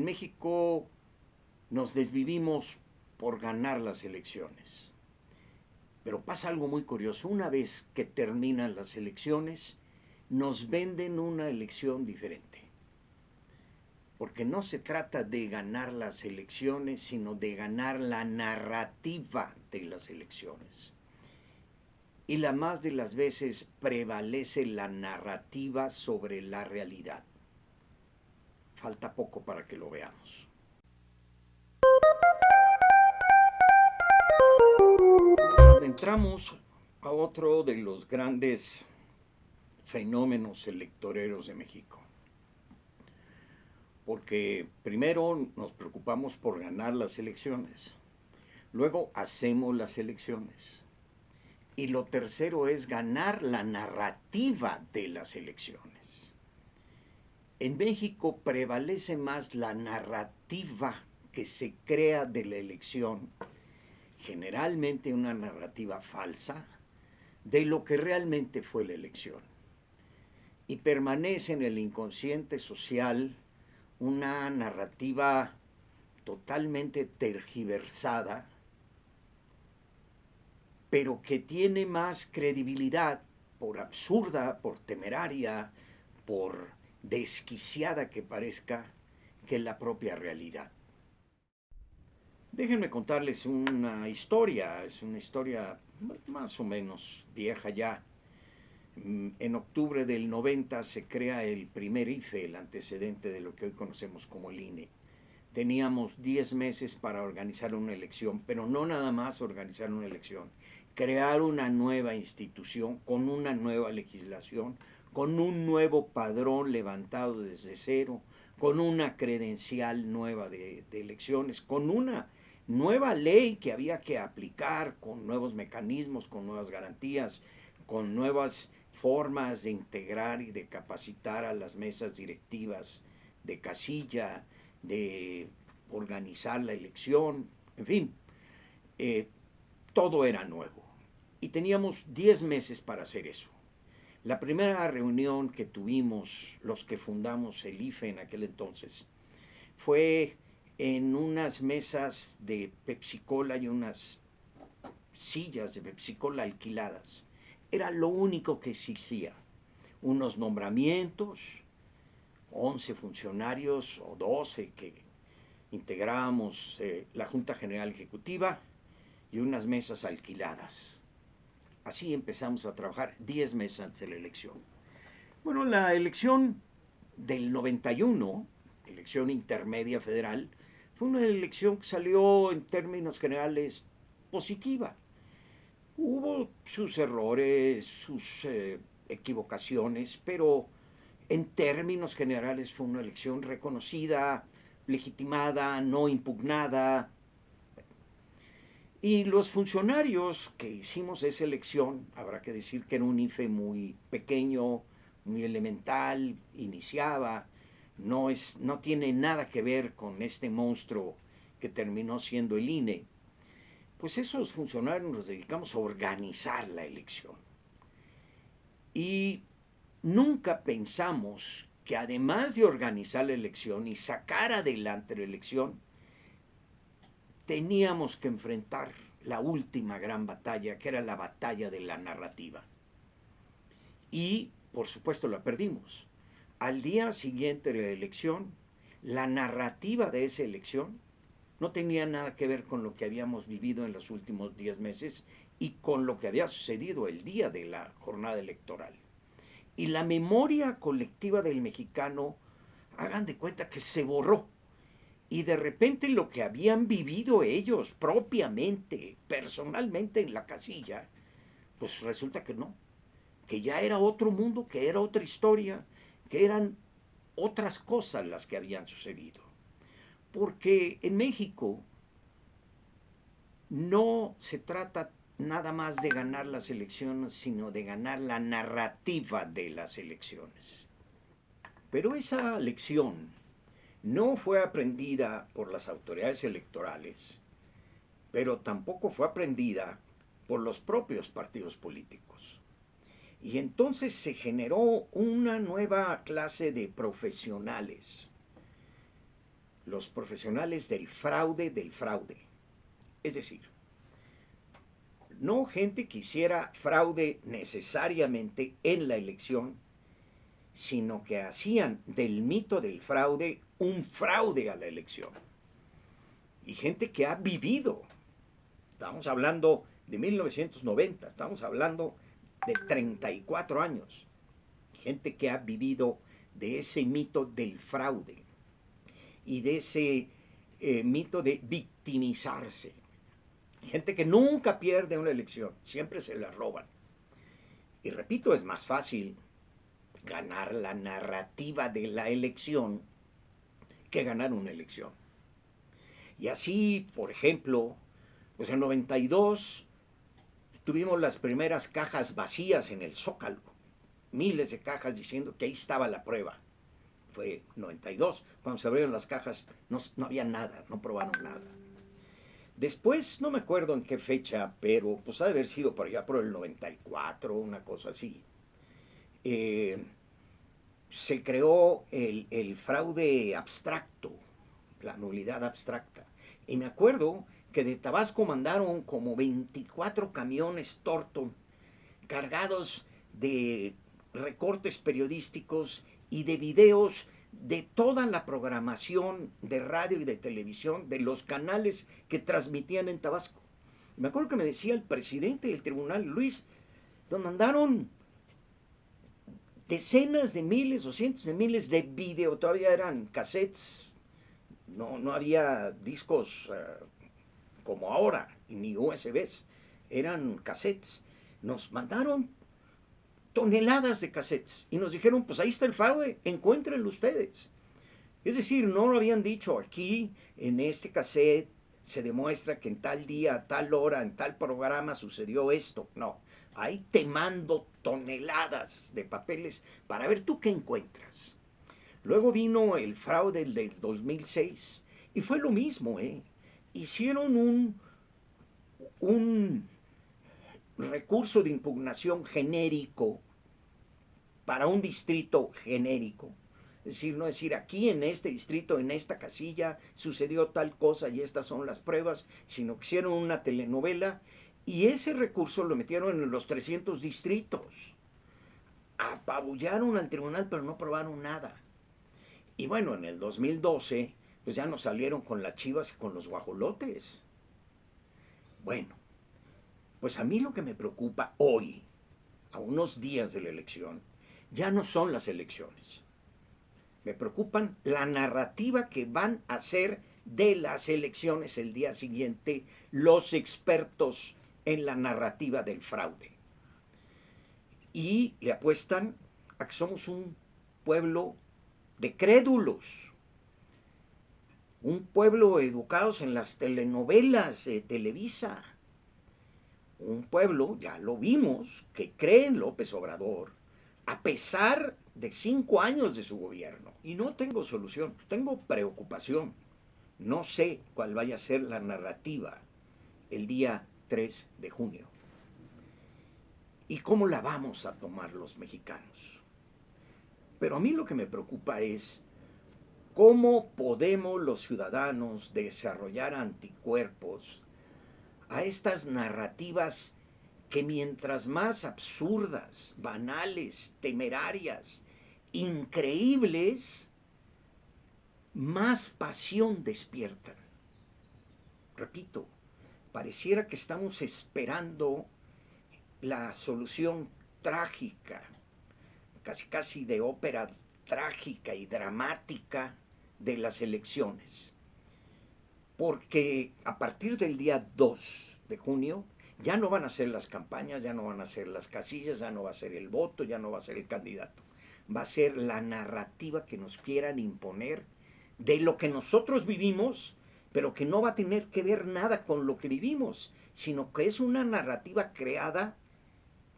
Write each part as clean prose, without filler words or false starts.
México nos desvivimos por ganar las elecciones. Pero pasa algo muy curioso. Una vez que terminan las elecciones, nos venden una elección diferente. Porque no se trata de ganar las elecciones, sino de ganar la narrativa de las elecciones. Y la más de las veces prevalece la narrativa sobre la realidad. Falta poco para que lo veamos. Nos adentramos a otro de los grandes fenómenos electoreros de México. Porque primero nos preocupamos por ganar las elecciones, luego hacemos las elecciones, y lo tercero es ganar la narrativa de las elecciones. En México prevalece más la narrativa que se crea de la elección, generalmente una narrativa falsa, de lo que realmente fue la elección. Y permanece en el inconsciente social una narrativa totalmente tergiversada, pero que tiene más credibilidad, por absurda, por temeraria, por desquiciada que parezca, que la propia realidad. Déjenme contarles una historia, es una historia más o menos vieja ya. En octubre del 90 se crea el primer IFE, el antecedente de lo que hoy conocemos como el INE. Teníamos 10 meses para organizar una elección, pero no nada más organizar una elección, crear una nueva institución con una nueva legislación, con un nuevo padrón levantado desde cero, con una credencial nueva de elecciones, con una nueva ley que había que aplicar, con nuevos mecanismos, con nuevas garantías, con nuevas formas de integrar y de capacitar a las mesas directivas de casilla, de organizar la elección, en fin, todo era nuevo. Y teníamos 10 meses para hacer eso. La primera reunión que tuvimos los que fundamos el IFE en aquel entonces fue en unas mesas de Pepsi-Cola y unas sillas de Pepsi-Cola alquiladas. Era lo único que existía. Unos nombramientos, 11 funcionarios o 12 que integrábamos la Junta General Ejecutiva y unas mesas alquiladas. Así empezamos a trabajar 10 meses antes de la elección. Bueno, la elección del 91, elección intermedia federal, fue una elección que salió en términos generales positiva. Hubo sus errores, sus equivocaciones, pero en términos generales fue una elección reconocida, legitimada, no impugnada. Y los funcionarios que hicimos esa elección, habrá que decir que era un IFE muy pequeño, muy elemental, iniciaba, no tiene nada que ver con este monstruo que terminó siendo el INE. Pues esos funcionarios nos dedicamos a organizar la elección. Y nunca pensamos que además de organizar la elección y sacar adelante la elección, teníamos que enfrentar la última gran batalla, que era la batalla de la narrativa. Y, por supuesto, la perdimos. Al día siguiente de la elección, la narrativa de esa elección no tenía nada que ver con lo que habíamos vivido en los últimos 10 meses y con lo que había sucedido el día de la jornada electoral. Y la memoria colectiva del mexicano, hagan de cuenta que se borró. Y de repente lo que habían vivido ellos propiamente, personalmente en la casilla, pues resulta que no, que ya era otro mundo, que era otra historia, que eran otras cosas las que habían sucedido. Porque en México no se trata nada más de ganar las elecciones, sino de ganar la narrativa de las elecciones. Pero esa lección no fue aprendida por las autoridades electorales, pero tampoco fue aprendida por los propios partidos políticos. Y entonces se generó una nueva clase de profesionales, los profesionales del fraude del fraude. Es decir, no gente que hiciera fraude necesariamente en la elección, sino que hacían del mito del fraude un fraude a la elección. Y gente que ha vivido, estamos hablando de 1990, estamos hablando de 34 años, gente que ha vivido de ese mito del fraude y de ese mito de victimizarse. Gente que nunca pierde una elección, siempre se la roban. Y repito, es más fácil ganar la narrativa de la elección que ganar una elección. Y así, por ejemplo, pues en 92 tuvimos las primeras cajas vacías en el Zócalo, miles de cajas diciendo que ahí estaba la prueba. Fue 92, cuando se abrieron las cajas no había nada, no probaron nada. Después, no me acuerdo en qué fecha, pero pues ha de haber sido por allá por el 94, una cosa así. Se creó el fraude abstracto, la nulidad abstracta. Y me acuerdo que de Tabasco mandaron como 24 camiones Torton cargados de recortes periodísticos y de videos de toda la programación de radio y de televisión de los canales que transmitían en Tabasco. Me acuerdo que me decía el presidente del tribunal, Luis, nos mandaron decenas de miles o cientos de miles de video, todavía eran cassettes, no había discos como ahora, ni USBs, eran cassettes. Nos mandaron toneladas de cassettes y nos dijeron, pues ahí está el fraude, encuéntrenlo ustedes. Es decir, no lo habían dicho aquí, en este cassette se demuestra que en tal día, a tal hora, en tal programa sucedió esto. No, ahí te mando toneladas de papeles para ver tú qué encuentras. Luego vino el fraude del 2006 y fue lo mismo, ¿eh? Hicieron un recurso de impugnación genérico para un distrito genérico. Es decir, no decir aquí en este distrito, en esta casilla, sucedió tal cosa y estas son las pruebas, sino que hicieron una telenovela y ese recurso lo metieron en los 300 distritos. Apabullaron al tribunal, pero no probaron nada. Y bueno, en el 2012, pues ya nos salieron con las chivas y con los guajolotes. Bueno, pues a mí lo que me preocupa hoy, a unos días de la elección, ya no son las elecciones. Me preocupan la narrativa que van a hacer de las elecciones el día siguiente los expertos en la narrativa del fraude. Y le apuestan a que somos un pueblo de crédulos, un pueblo educados en las telenovelas de Televisa, un pueblo, ya lo vimos, que cree en López Obrador, a pesar de 5 años de su gobierno. Y no tengo solución, tengo preocupación. No sé cuál vaya a ser la narrativa el día 3 de junio. ¿Y cómo la vamos a tomar los mexicanos? Pero a mí lo que me preocupa es cómo podemos los ciudadanos desarrollar anticuerpos a estas narrativas que mientras más absurdas, banales, temerarias, increíbles, más pasión despiertan. Repito, pareciera que estamos esperando la solución trágica, casi de ópera trágica y dramática de las elecciones. Porque a partir del día 2 de junio ya no van a ser las campañas, ya no van a ser las casillas, ya no va a ser el voto, ya no va a ser el candidato. Va a ser la narrativa que nos quieran imponer de lo que nosotros vivimos, pero que no va a tener que ver nada con lo que vivimos, sino que es una narrativa creada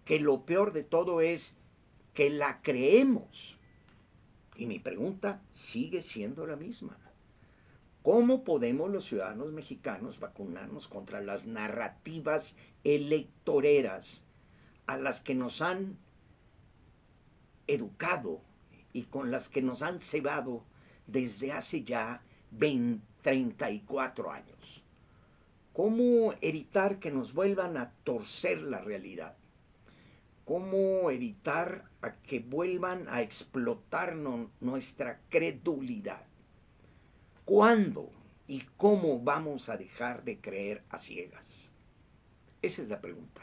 que lo peor de todo es que la creemos. Y mi pregunta sigue siendo la misma. ¿Cómo podemos los ciudadanos mexicanos vacunarnos contra las narrativas electoreras a las que nos han educado y con las que nos han cebado desde hace ya 34 años. ¿Cómo evitar que nos vuelvan a torcer la realidad? ¿Cómo evitar a que vuelvan a explotar nuestra credulidad? ¿Cuándo y cómo vamos a dejar de creer a ciegas? Esa es la pregunta.